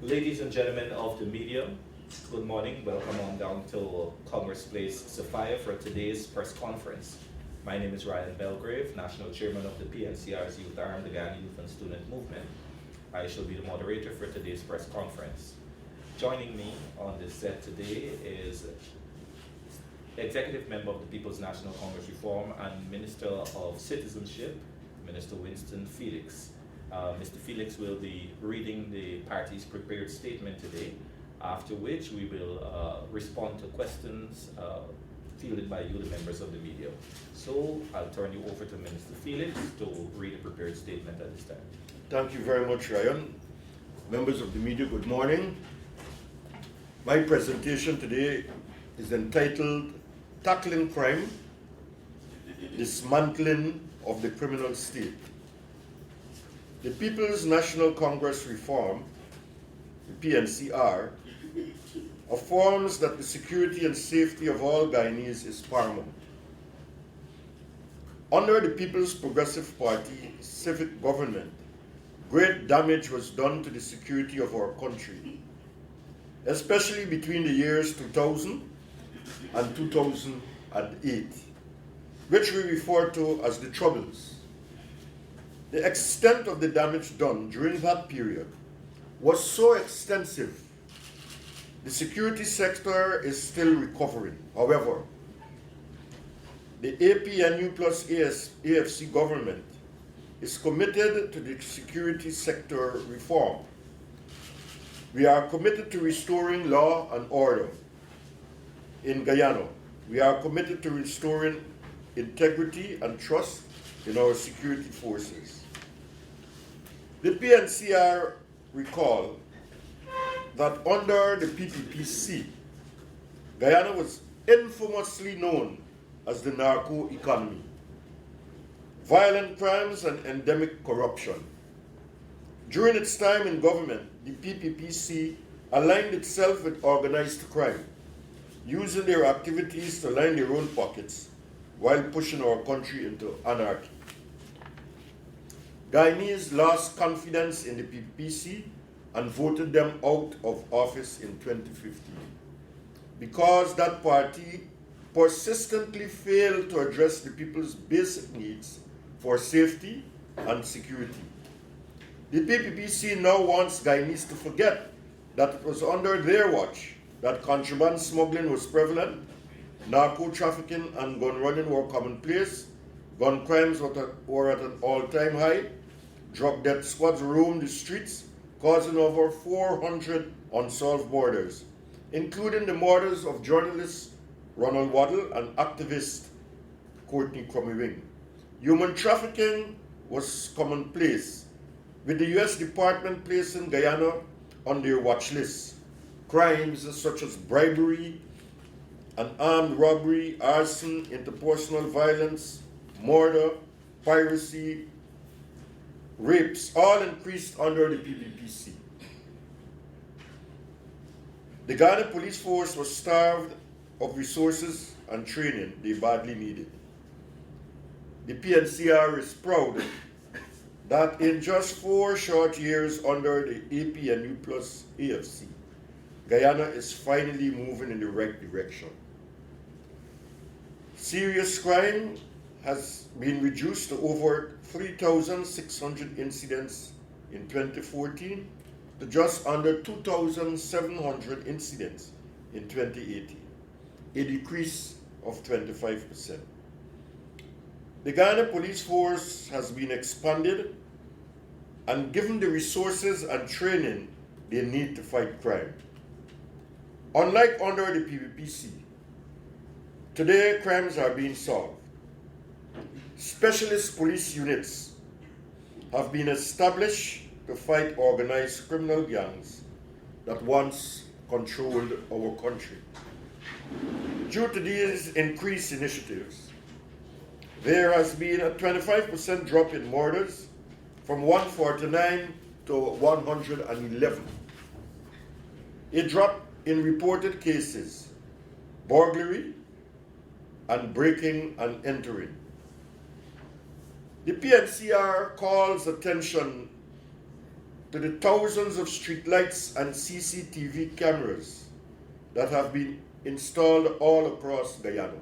Ladies and gentlemen of the media, good morning. Welcome on down to Congress Place, Sophia, for today's press conference. My name is Ryan Belgrave, National Chairman of the PNCR's Youth Arm, the Ghana Youth and Student Movement. I shall be the moderator for today's press conference. Joining me on this set today is Executive Member of the People's National Congress Reform and Minister of Citizenship, Minister Winston Felix. Mr. Felix will be reading the party's prepared statement today, after which we will respond to questions fielded by you, the members of the media. So I'll turn you over to Minister Felix to read the prepared statement at this time. Thank you very much, Ryan. Members of the media, good morning. My presentation today is entitled Tackling Crime, Dismantling of the Criminal State. The People's National Congress Reform, the PNCR, affirms that the security and safety of all Guyanese is paramount. Under the People's Progressive Party civic government, great damage was done to the security of our country, especially between the years 2000 and 2008, which we refer to as the Troubles. The extent of the damage done during that period was so extensive, the security sector is still recovering. However, the APNU plus AFC government is committed to the security sector reform. We are committed to restoring law and order in Guyana. We are committed to restoring integrity and trust in our security forces. The PNCR recall that under the PPPC, Guyana was infamously known as the narco economy, violent crimes and endemic corruption. During its time in government, the PPPC aligned itself with organized crime, using their activities to line their own pockets while pushing our country into anarchy. Guyanese lost confidence in the PPPC and voted them out of office in 2015 because that party persistently failed to address the people's basic needs for safety and security. The PPPC now wants Guyanese to forget that it was under their watch that contraband smuggling was prevalent, narco trafficking and gun running were commonplace, gun crimes were at an all-time high, drug death squads roamed the streets, causing over 400 unsolved murders, including the murders of journalist Ronald Waddle and activist Courtney Crummy-Wing. Human trafficking was commonplace, with the U.S. Department placing Guyana on their watch list. Crimes such as bribery and armed robbery, arson, interpersonal violence, murder, piracy, rapes, all increased under the PPPC. The Ghana police force was starved of resources and training they badly needed. The PNCR is proud that in just 4 short years under the APNU plus AFC, Guyana is finally moving in the right direction. Serious crime has been reduced to over 3,600 incidents in 2014 to just under 2,700 incidents in 2018, a decrease of 25%. The Ghana Police Force has been expanded and given the resources and training they need to fight crime. Unlike under the PPPC, today crimes are being solved. Specialist police units have been established to fight organized criminal gangs that once controlled our country. Due to these increased initiatives, there has been a 25% drop in murders from 149 to 111. A drop in reported cases, burglary, and breaking and entering. The PNCR calls attention to the thousands of streetlights and CCTV cameras that have been installed all across Guyana.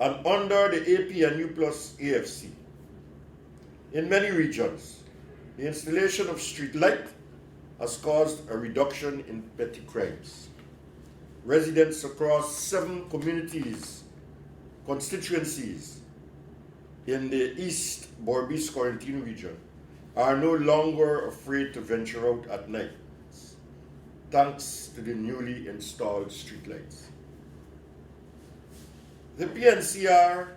And under the APNU plus AFC, in many regions, the installation of streetlight has caused a reduction in petty crimes. Residents across 7 constituencies in the East Berbice Quarantine region are no longer afraid to venture out at night, thanks to the newly installed streetlights. The PNCR,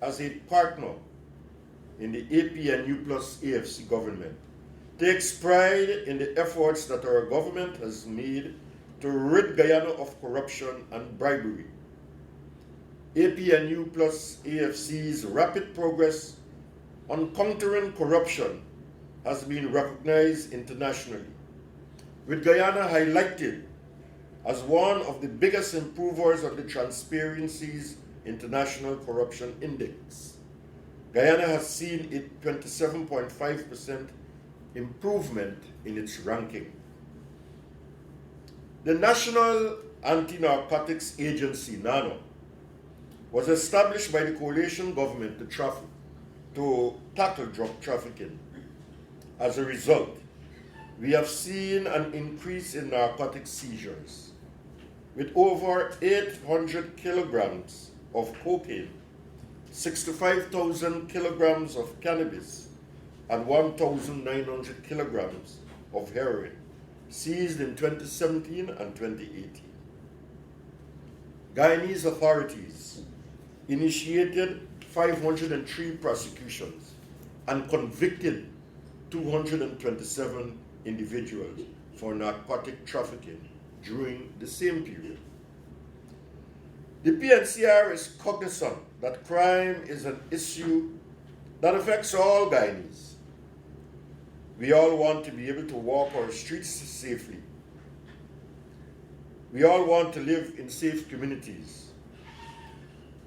as a partner in the APNU plus AFC government, takes pride in the efforts that our government has made to rid Guyana of corruption and bribery. APNU plus AFC's rapid progress on countering corruption has been recognized internationally, with Guyana highlighted as one of the biggest improvers of the Transparency's International Corruption Index. Guyana has seen a 27.5% improvement in its ranking. The National Anti-Narcotics Agency, NANO, was established by the coalition government to tackle drug trafficking. As a result, we have seen an increase in narcotic seizures, with over 800 kilograms of cocaine, 65,000 kilograms of cannabis, and 1,900 kilograms of heroin seized in 2017 and 2018. Guyanese authorities initiated 503 prosecutions and convicted 227 individuals for narcotic trafficking during the same period. The PNCR is cognizant that crime is an issue that affects all Guyanese. We all want to be able to walk our streets safely. We all want to live in safe communities.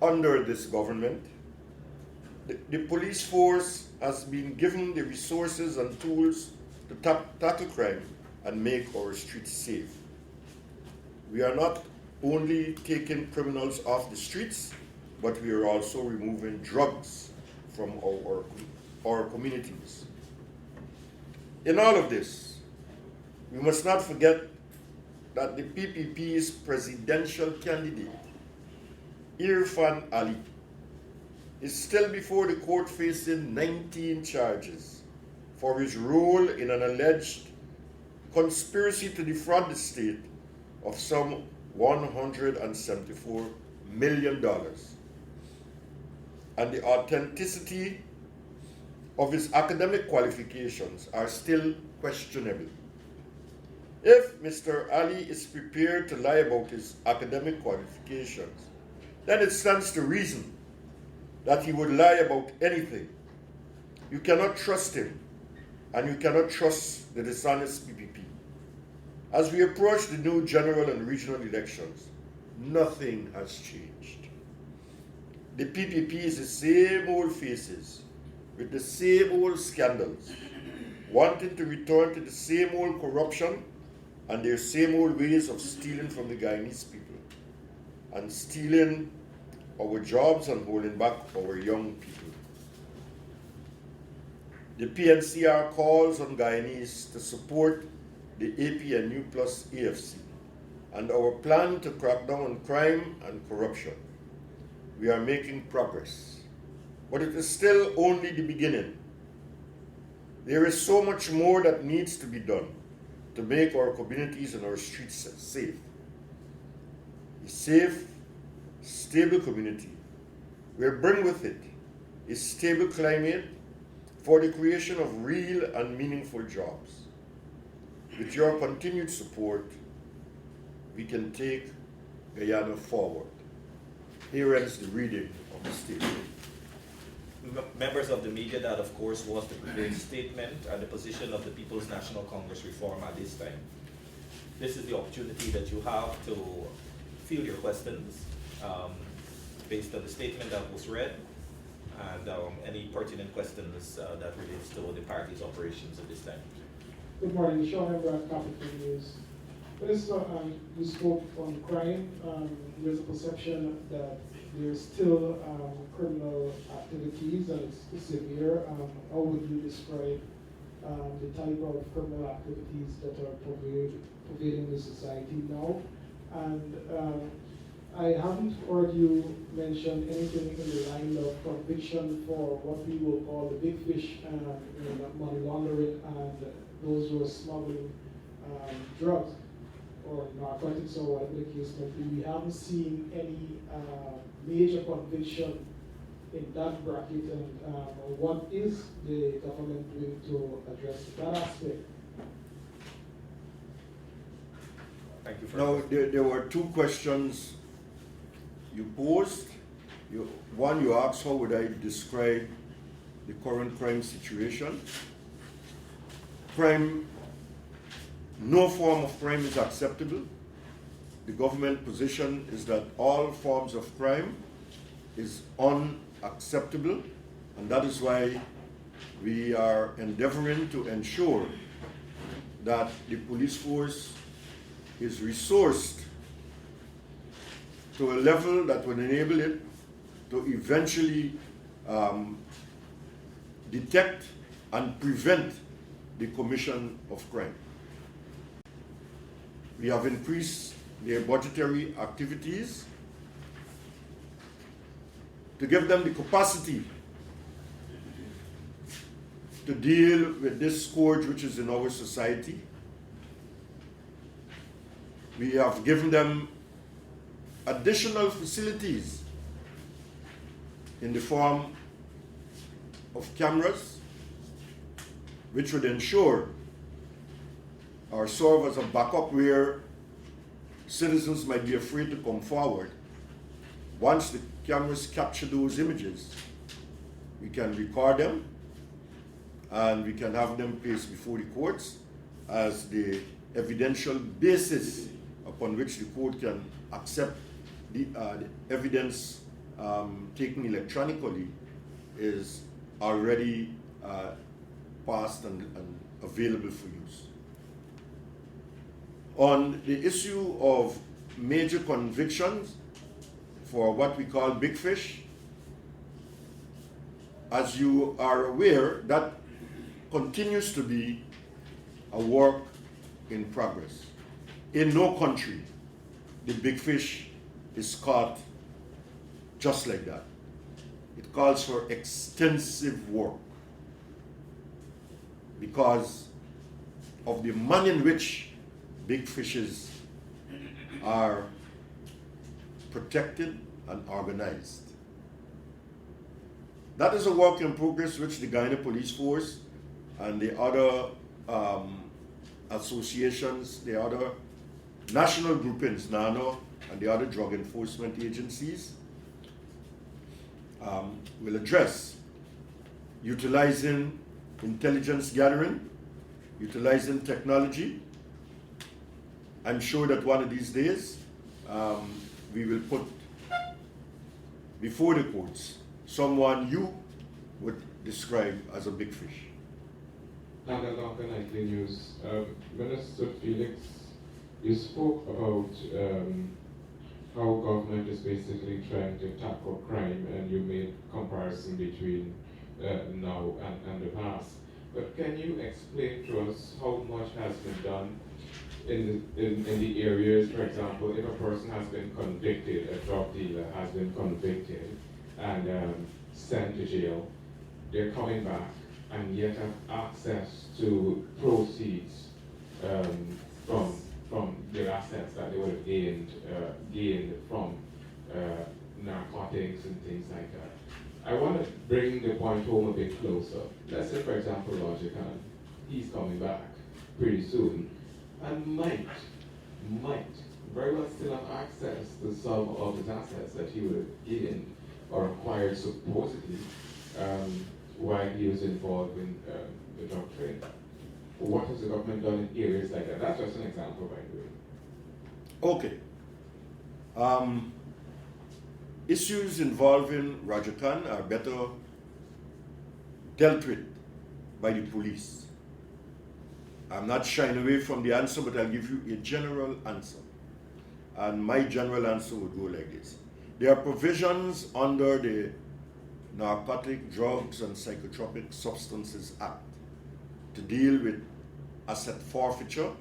Under this government, the police force has been given the resources and tools to tackle crime and make our streets safe. We are not only taking criminals off the streets, but we are also removing drugs from our communities. In all of this, we must not forget that the PPP's presidential candidate, Irfan Ali, is still before the court facing 19 charges for his role in an alleged conspiracy to defraud the state of some $174 million. And the authenticity of his academic qualifications are still questionable. If Mr. Ali is prepared to lie about his academic qualifications, then it stands to reason that he would lie about anything. You cannot trust him, and you cannot trust the dishonest PPP. As we approach the new general and regional elections, nothing has changed. The PPP is the same old faces, with the same old scandals, wanting to return to the same old corruption and their same old ways of stealing from the Guyanese people, and stealing our jobs and holding back our young people. The PNCR calls on Guyanese to support the APNU plus AFC and our plan to crack down on crime and corruption. We are making progress, but it is still only the beginning. There is so much more that needs to be done to make our communities and our streets safe. A safe, stable community will bring with it a stable climate for the creation of real and meaningful jobs. With your continued support, we can take Guyana forward. Here ends the reading of the statement. Members of the media, that of course was the prepared statement and the position of the People's National Congress Reform at this time. This is the opportunity that you have to field your questions based on the statement that was read. and any pertinent questions that relates to the party's operations at this time. Good morning, Sean Embrad, Capital News. Minister, you spoke on crime. There's a perception that there's still criminal activities and it's severe. How would you describe the type of criminal activities that are pervading the society now? And I haven't heard you mention anything in the line of conviction for what we will call the big fish in money laundering and those who are smuggling drugs or narcotics or whatever the case may be. We haven't seen any major conviction in that bracket, and what is the government doing to address that aspect? Thank you for Now, there were two questions you posed. One, you asked how would I describe the current crime situation. Crime, no form of crime is acceptable. The government position is that all forms of crime is unacceptable, and that is why we are endeavoring to ensure that the police force is resourced to a level that will enable it to eventually detect and prevent the commission of crime. We have increased their budgetary activities to give them the capacity to deal with this scourge which is in our society. We have given them additional facilities in the form of cameras, which would ensure or serve as a backup where citizens might be afraid to come forward. Once the cameras capture those images, we can record them and we can have them placed before the courts as the evidential basis upon which the court can accept the evidence taken electronically is already passed and available for use. On the issue of major convictions for what we call big fish, as you are aware, that continues to be a work in progress. In no country, the big fish is caught just like that. It calls for extensive work because of the manner in which big fishes are protected and organized. That is a work in progress which the Guyana Police Force and the other associations, the other national groupings, NANO, and the other drug enforcement agencies will address, utilizing intelligence gathering, utilizing technology. I'm sure that one of these days we will put before the courts someone you would describe as a big fish. Nightly News. Minister Felix, you spoke about how government is basically trying to tackle crime, and you made comparison between now and the past. But can you explain to us how much has been done in the areas, for example, if a person has been convicted, a drug dealer has been convicted and sent to jail, they're coming back and yet have access to proceeds from their assets that they would have gained from narcotics and things like that. I want to bring the point home a bit closer. Let's say, for example, Logican, he's coming back pretty soon and might very well still have access to some of his assets that he would have gained or acquired supposedly while he was involved in the drug trade. What has the government done in areas like that? That's just an example, by the way. Okay. Issues involving Raja Khan are better dealt with by the police. I'm not shying away from the answer, but I'll give you a general answer. And my general answer would go like this. There are provisions under the Narcotic Drugs and Psychotropic Substances Act to deal with asset forfeiture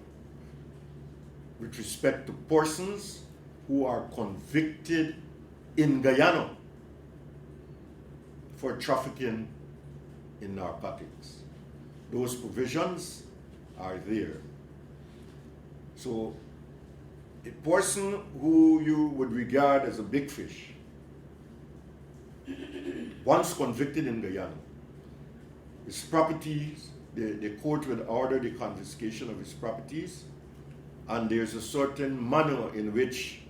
with respect to persons who are convicted in Guyana for trafficking in narcotics. Those provisions are there. So a person who you would regard as a big fish, once convicted in Guyana, his properties, the court would order the confiscation of his properties, and there's a certain manner in which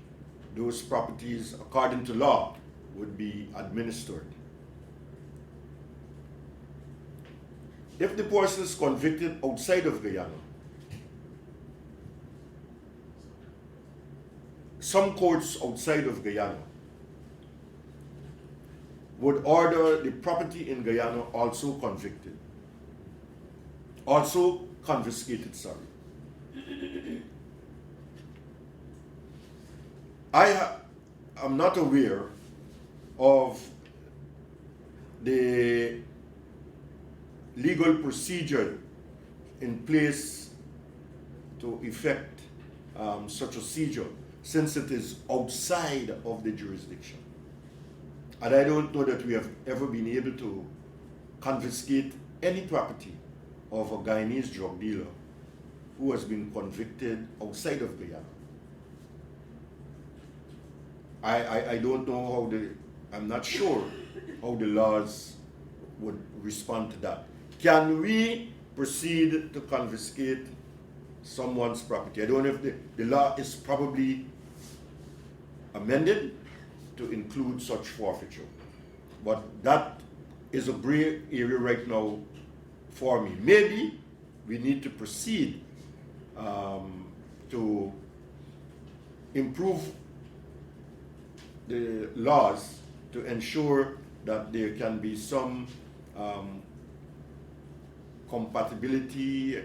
those properties, according to law, would be administered. If the person is convicted outside of Guyana, some courts outside of Guyana would order the property in Guyana also confiscated, sorry. I am not aware of the legal procedure in place to effect such a seizure, since it is outside of the jurisdiction. And I don't know that we have ever been able to confiscate any property of a Guyanese drug dealer who has been convicted outside of Guyana. I don't know I'm not sure how the laws would respond to that. Can we proceed to confiscate someone's property? I don't know if the law is probably amended to include such forfeiture. But that is a gray area right now for me. Maybe we need to proceed to improve the laws to ensure that there can be some compatibility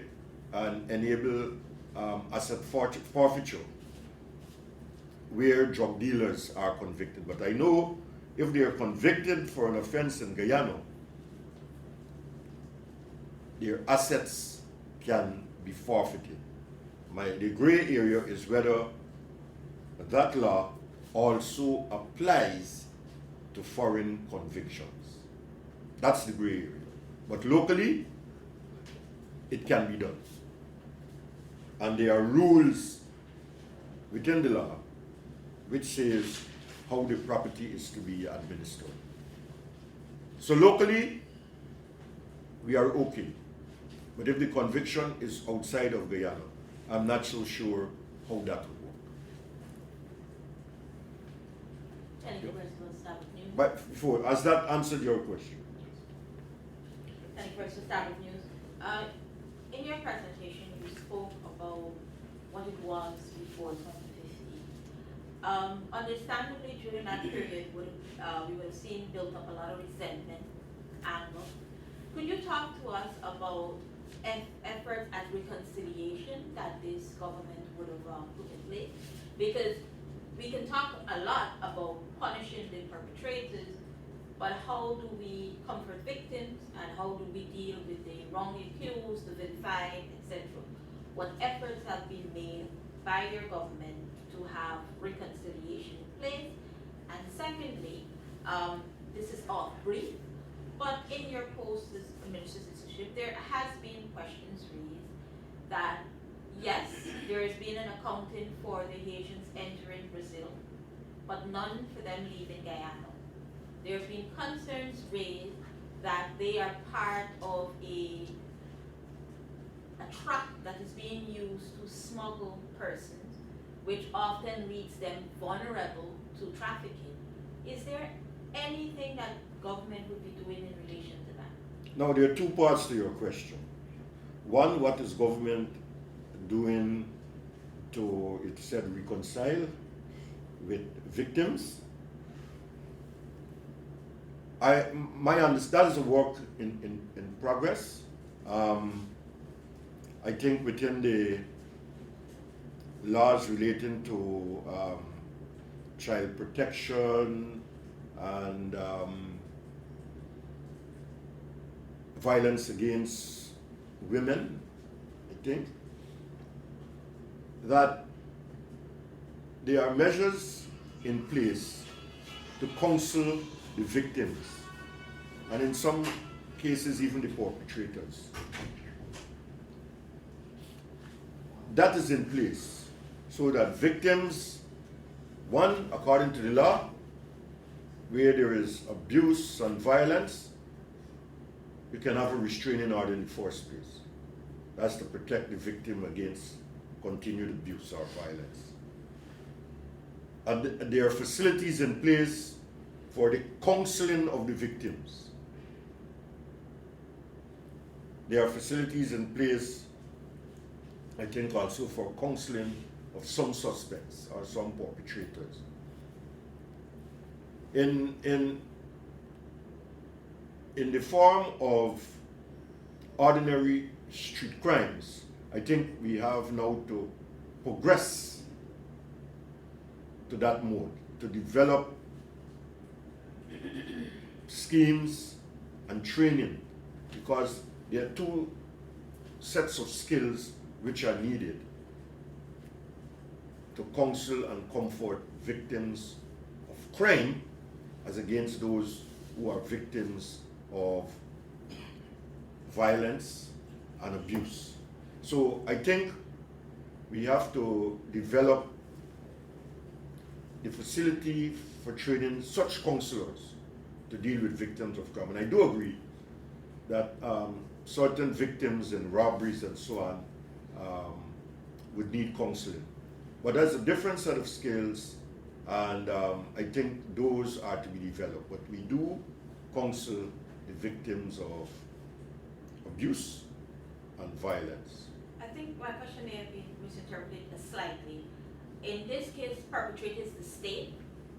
and enable asset forfeiture where drug dealers are convicted. But I know if they are convicted for an offense in Guyana, their assets can be forfeited. The gray area is whether that law also applies to foreign convictions. That's the gray area. But locally, it can be done. And there are rules within the law which says how the property is to be administered. So locally, we are okay. But if the conviction is outside of Guyana, I'm not so sure how that would work. But before, has that answered your question? Thank you, Mr. Stablick News. In your presentation, you spoke about what it was before 2015. Understandably, during that period, we would have seen built up a lot of resentment, anger. Could you talk to us about efforts at reconciliation that this government would have put in place? Because we can talk a lot about punishing the perpetrators, but how do we comfort victims, and how do we deal with the wrongly accused, the vilified, etc.? What efforts have been made by your government to have reconciliation in place? And secondly, this is off brief, but in your post as Minister of Citizenship, there has been questions raised that yes, there has been an accounting for the Haitians entering Brazil, but none for them leaving Guyana. There have been concerns raised that they are part of a trap that is being used to smuggle persons, which often leaves them vulnerable to trafficking. Is there anything that government would be doing in relation to that? Now, there are two parts to your question. One, what is government doing to, it said, reconcile with victims? that is a work in progress. I think within the laws relating to child protection and violence against women, I think that there are measures in place to counsel the victims, and in some cases even the perpetrators. That is in place so that victims, one, according to the law, where there is abuse and violence, you can have a restraining order in the first place. That's to protect the victim against continued abuse or violence. And there are facilities in place for the counseling of the victims. There are facilities in place, I think, also for counseling of some suspects or some perpetrators. In the form of ordinary street crimes, I think we have now to progress to that mode, to develop schemes and training, because there are two sets of skills which are needed to counsel and comfort victims of crime as against those who are victims of violence and abuse. So I think we have to develop the facility for training such counselors to deal with victims of crime. And I do agree that certain victims in robberies and so on would need counseling. But there's a different set of skills, and I think those are to be developed. But we do counsel the victims of abuse and violence. I think my question may have been misinterpreted slightly. In this case, perpetrators the state.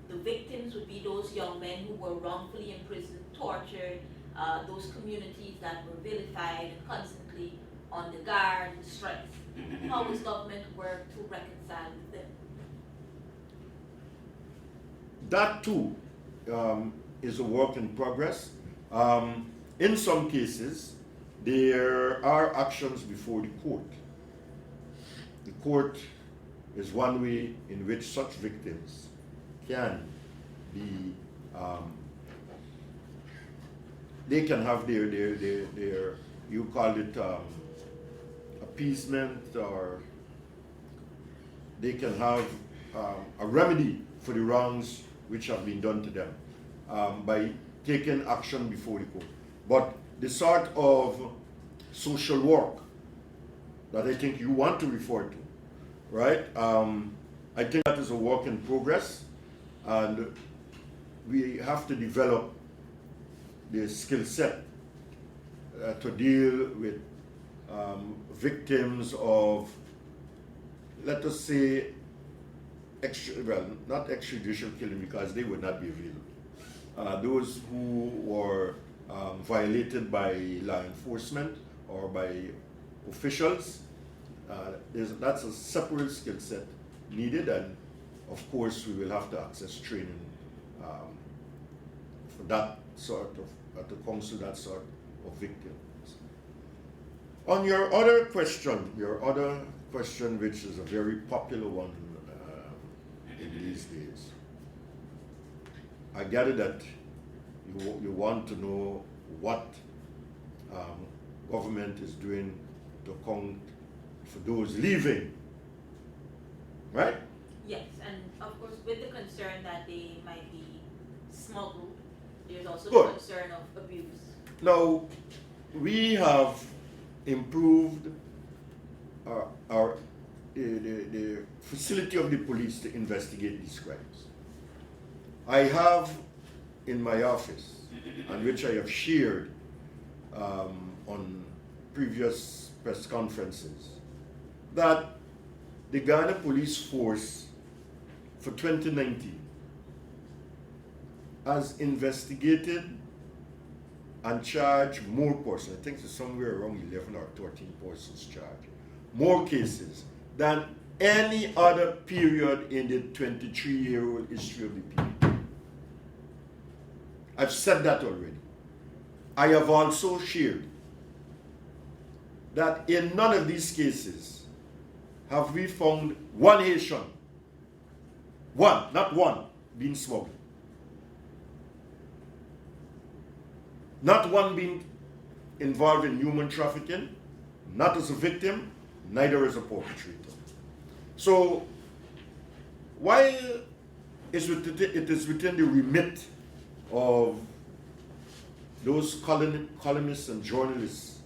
The victims would be those young men who were wrongfully imprisoned, tortured, those communities that were vilified and constantly on the guard and stress. How does government work to reconcile with them? That too is a work in progress. In some cases, there are actions before the court. The court is one way in which such victims can be, they can have their you call it appeasement, or they can have a remedy for the wrongs which have been done to them by taking action before the court. But the sort of social work that I think you want to refer to, right? I think that is a work in progress, and we have to develop the skill set to deal with victims of, let us say, not extrajudicial killing, because they would not be available. Those who were violated by law enforcement or by officials, that's a separate skill set needed, and of course we will have to access training for that sort of, to counsel that sort of victims. On your other question, which is a very popular one in these days, I gather that you want to know what government is doing to account for those leaving, right? Yes, and of course with the concern that they might be smuggled, there's also Good. the concern of abuse. Now, we have improved the facility of the police to investigate these crimes. I have in my office, and which I have shared on previous press conferences, that the Ghana Police Force for 2019 has investigated and charge more persons. I think it's somewhere around 11 or 13 persons charged. More cases than any other period in the 23-year-old history of the PNP. I've said that already. I have also shared that in none of these cases have we found one Haitian, not one, being smuggled. Not one being involved in human trafficking, not as a victim, neither as a perpetrator. So, while it is within the remit of those columnists and journalists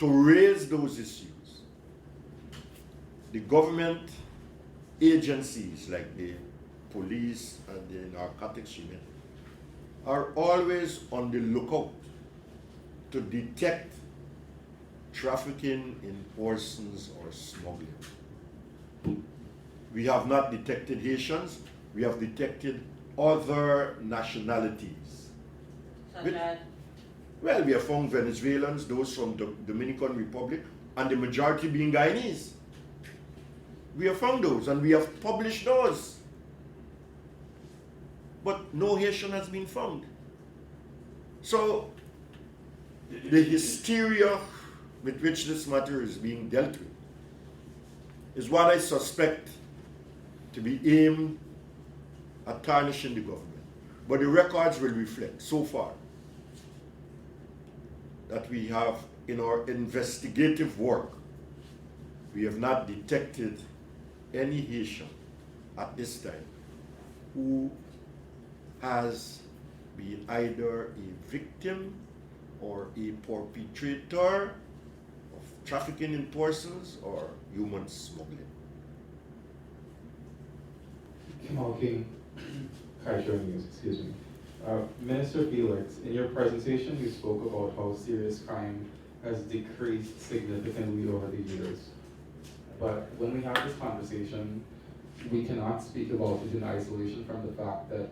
to raise those issues, the government agencies like the police and the narcotics unit are always on the lookout to detect trafficking in persons or smuggling. We have not detected Haitians, we have detected other nationalities. Such as? Well, we have found Venezuelans, those from the Dominican Republic, and the majority being Guyanese. We have found those and we have published those. But no Haitian has been found. So, the hysteria with which this matter is being dealt with is what I suspect to be aimed at tarnishing the government. But the records will reflect so far that we have, in our investigative work, we have not detected any Haitian at this time who has been either a victim or a perpetrator of trafficking in persons or human smuggling. Kamal King, Kaisha News, excuse me. Minister Felix, in your presentation you spoke about how serious crime has decreased significantly over the years. But when we have this conversation, we cannot speak about it in isolation from the fact that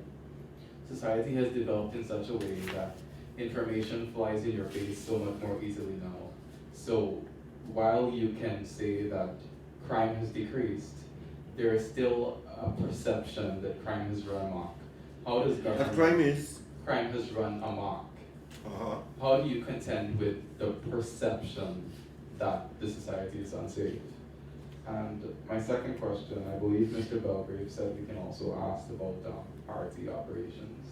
society has developed in such a way that information flies in your face so much more easily now. So while you can say that crime has decreased, there is still a perception that crime has run amok. How does government... Crime has run amok. How do you contend with the perception that the society is unsafe? And my second question, I believe Mr. Belgrave said we can also ask about party operations.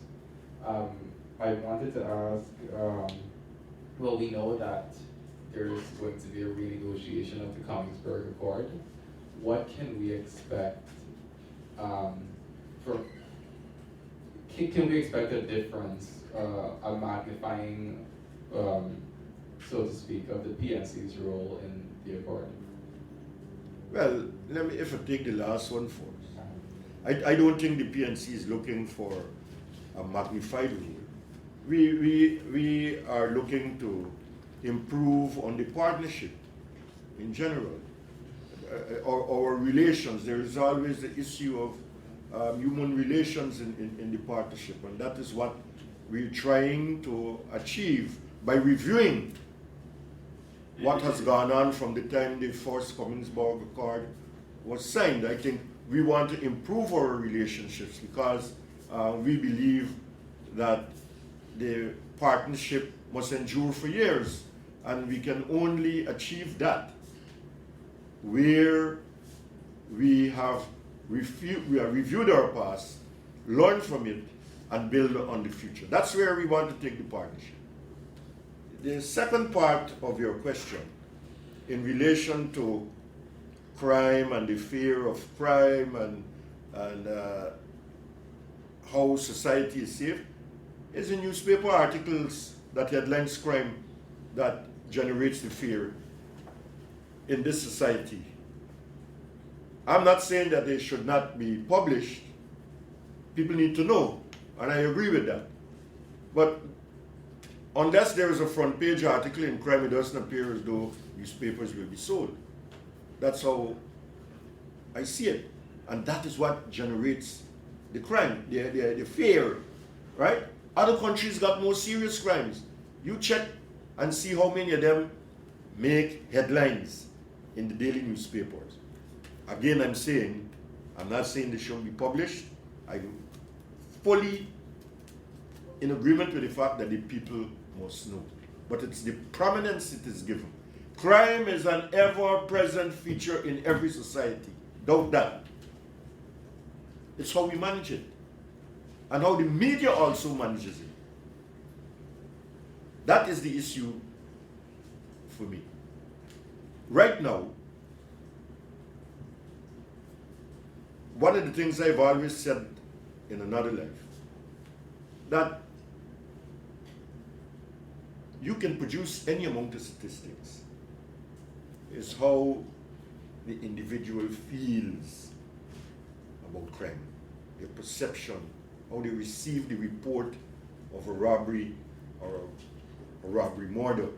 I wanted to ask, well, we know that there's going to be a renegotiation of the Koningsberg Accord. What can we expect can we expect a difference, a magnifying, so to speak, of the PNC's role in the accord? Well, if I take the last one first. I don't think the PNC is looking for a magnified role. We are looking to improve on the partnership in general. Our relations, there is always the issue of human relations in the partnership, and that is what we're trying to achieve by reviewing what has gone on from the time the first Koningsberg Accord was signed. I think we want to improve our relationships because we believe that the partnership must endure for years, and we can only achieve that where we have reviewed our past, learned from it, and build on the future. That's where we want to take the partnership. The second part of your question, in relation to crime and the fear of crime and how society is safe, is in newspaper articles that headlines crime that generates the fear in this society. I'm not saying that they should not be published. People need to know, and I agree with that. But unless there is a front page article in crime, it doesn't appear as though newspapers will be sold. That's how I see it. And that is what generates the crime, the fear, right? Other countries got more serious crimes. You check and see how many of them make headlines in the daily newspapers. Again, I'm not saying they shouldn't be published. I'm fully in agreement with the fact that the people must know. But it's the prominence it is given. Crime is an ever-present feature in every society. Doubt that. It's how we manage it. And how the media also manages it. That is the issue for me. Right now, one of the things I've always said in another life, that you can produce any amount of statistics. It's how the individual feels about crime, their perception, how they receive the report of a robbery or a robbery murder.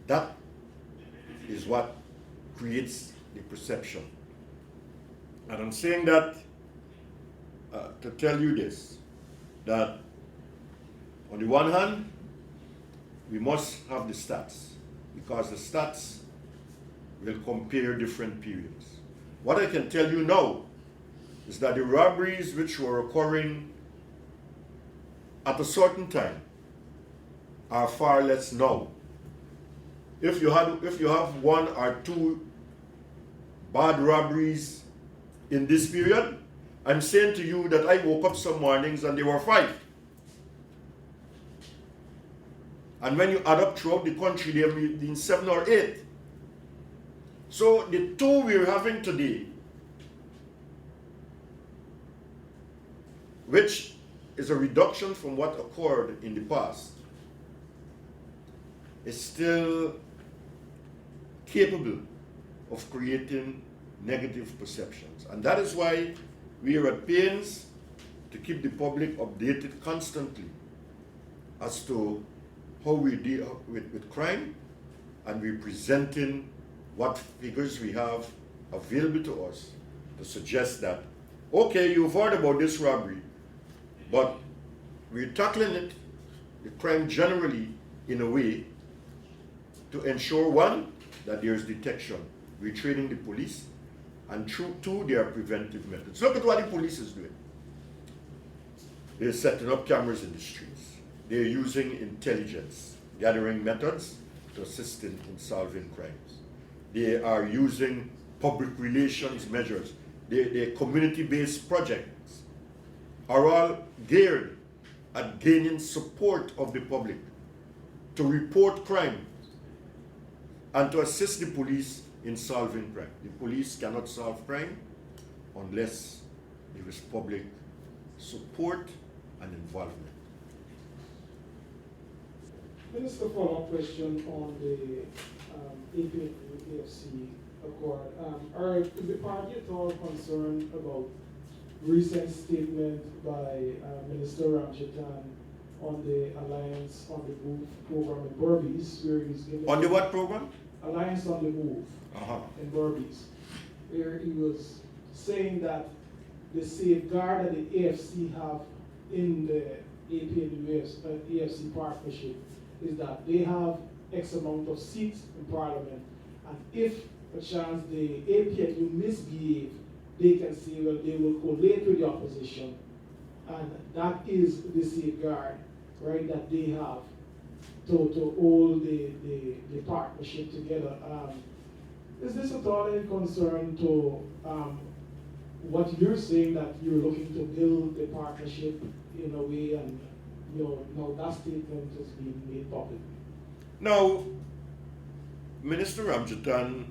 That is what creates the perception. And I'm saying that to tell you this, that on the one hand, we must have the stats, because the stats will compare different periods. What I can tell you now is that the robberies which were occurring at a certain time are far less now. If you have one or two bad robberies in this period, I'm saying to you that I woke up some mornings and there were 5. And when you add up throughout the country, there have been 7 or 8. So the 2 we're having today, which is a reduction from what occurred in the past, is still capable of creating negative perceptions. And that is why we are at pains to keep the public updated constantly as to how we deal with crime, and we're presenting what figures we have available to us to suggest that, okay, you've heard about this robbery, but we're tackling it, the crime generally, in a way to ensure, one, that there's detection. We're training the police, and two, there are preventive methods. Look at what the police is doing. They're setting up cameras in the streets. They're using intelligence gathering methods to assist in solving crimes. They are using public relations measures. Their community-based projects are all geared at gaining support of the public to report crime and to assist the police in solving crime. The police cannot solve crime unless there is public support and involvement. Minister, follow-up question on the APC Accord. Are the party at all concerned about recent statement by Minister Ramjitan on the Alliance on the Move program in Berbice, where he's giving... On the what program? Alliance on the Move in Berbice, where he was saying that the safeguard that the AFC have in the AP and AFC partnership is that they have X amount of seats in Parliament, and if a chance the APNU misbehave, they can say, well, they will collate with the opposition, and that is the safeguard, right, that they have to hold the partnership together. Is this at all any concern to what you're saying, that you're looking to build the partnership in a way, and now that statement is being made public? Now, Minister Ramjitan,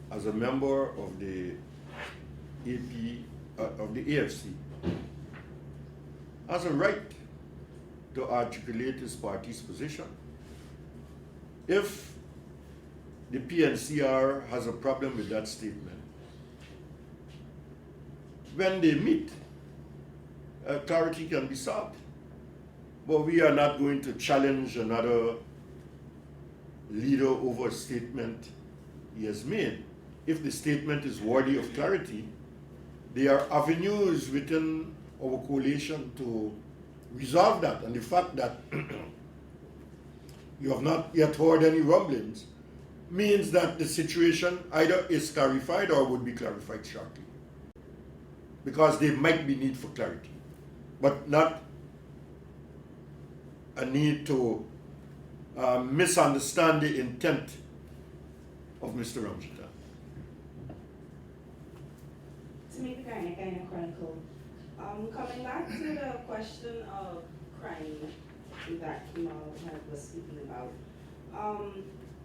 as a member of the of the AFC, has a right to articulate his party's position. If the PNCR has a problem with that statement, when they meet, clarity can be sought. But we are not going to challenge another leader over a statement he has made. If the statement is worthy of clarity, there are avenues within our coalition to resolve that. And the fact that you have not yet heard any rumblings means that the situation either is clarified or would be clarified shortly. Because there might be need for clarity, but not a need to misunderstand the intent of Mr. Ramjita. To make the kind of chronicle, coming back to the question of crime that Kemal was speaking about,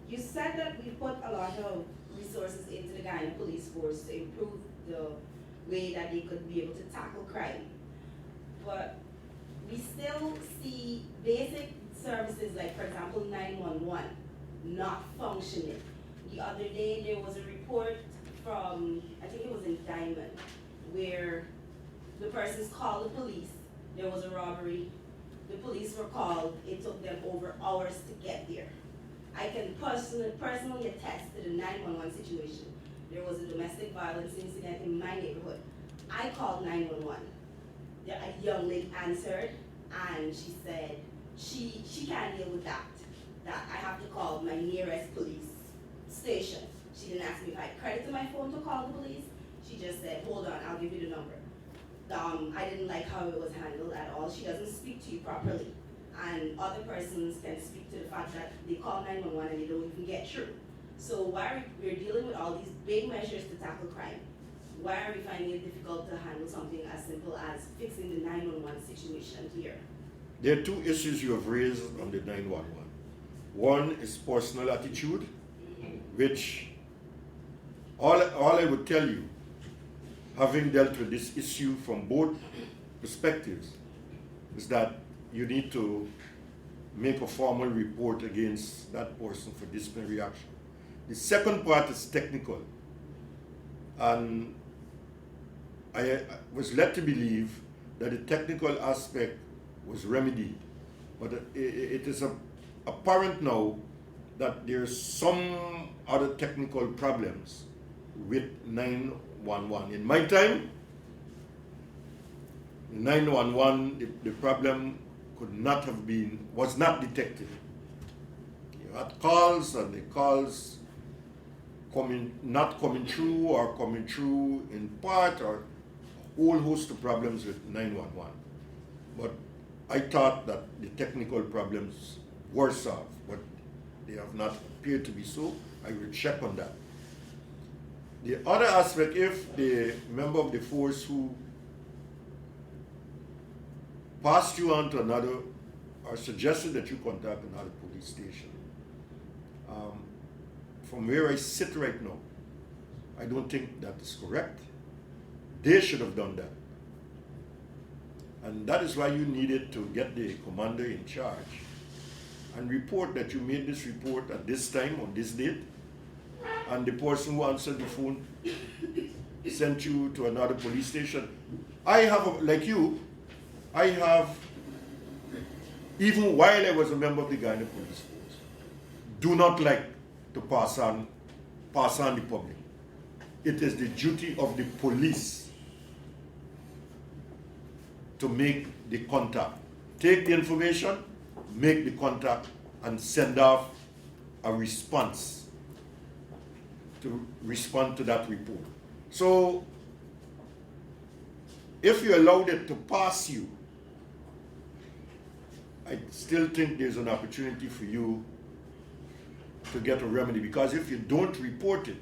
you said that we put a lot of resources into the Guyana police force to improve the way that they could be able to tackle crime. But we still see basic services like, for example, 911 not functioning. The other day there was a report from, I think it was in Diamond, where the persons called the police, there was a robbery, the police were called, it took them over hours to get there. I can personally attest to the 911 situation. There was a domestic violence incident in my neighborhood. I called 911. A young lady answered, and she said she can't deal with that I have to call my nearest police station. She didn't ask me if I had credit to my phone to call the police. She just said, hold on, I'll give you the number. I didn't like how it was handled at all. She doesn't speak to you properly. And other persons can speak to the fact that they call 911 and they don't even get through. So while we're dealing with all these big measures to tackle crime, why are we finding it difficult to handle something as simple as fixing the 911 situation here? There are two issues you have raised on the 911. One is personal attitude, which all I would tell you, having dealt with this issue from both perspectives, is that you need to make a formal report against that person for disciplinary action. The second part is technical. And I was led to believe that the technical aspect was remedied. But it is apparent now that there's some other technical problems with 911. In my time, 911, the problem was not detected. You had calls, and the calls not coming through, or coming through in part, or a whole host of problems with 911. But I thought that the technical problems were solved, but they have not appeared to be so. I will check on that. The other aspect, if the member of the force who passed you on to another, or suggested that you contact another police station, from where I sit right now, I don't think that is correct. They should have done that. And that is why you needed to get the commander in charge and report that you made this report at this time, on this date, and the person who answered the phone sent you to another police station. I have, like you, even while I was a member of the Guyana Police Force, do not like to pass on the public. It is the duty of the police to make the contact. Take the information, make the contact, and send off a response to respond to that report. So, if you allowed it to pass you, I still think there's an opportunity for you to get a remedy, because if you don't report it,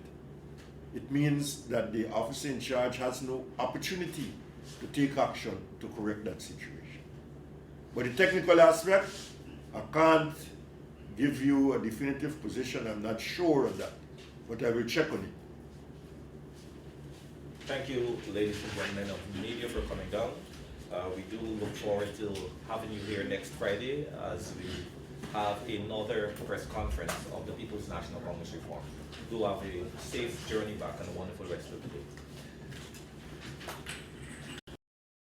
it means that the officer in charge has no opportunity to take action to correct that situation. But the technical aspect, I can't give you a definitive position. I'm not sure of that, but I will check on it. Thank you, ladies and gentlemen of the media, for coming down. We do look forward to having you here next Friday as we have another press conference of the People's National Congress Reform. Do have a safe journey back and a wonderful rest of the day.